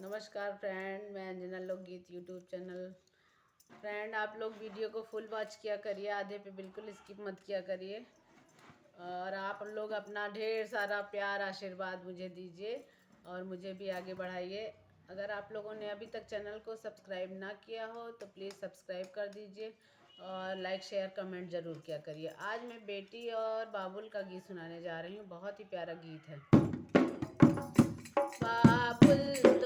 नमस्कार फ्रेंड, मैं अंजना लोकगीत यूट्यूब चैनल। फ्रेंड, आप लोग वीडियो को फुल वॉच किया करिए, आधे पे बिल्कुल स्किप मत किया करिए। और आप लोग अपना ढेर सारा प्यार आशीर्वाद मुझे दीजिए और मुझे भी आगे बढ़ाइए। अगर आप लोगों ने अभी तक चैनल को सब्सक्राइब ना किया हो तो प्लीज़ सब्सक्राइब कर दीजिए और लाइक शेयर कमेंट ज़रूर किया करिए। आज मैं बेटी और बाबुल का गीत सुनाने जा रही हूँ। बहुत ही प्यारा गीत है। बाबुल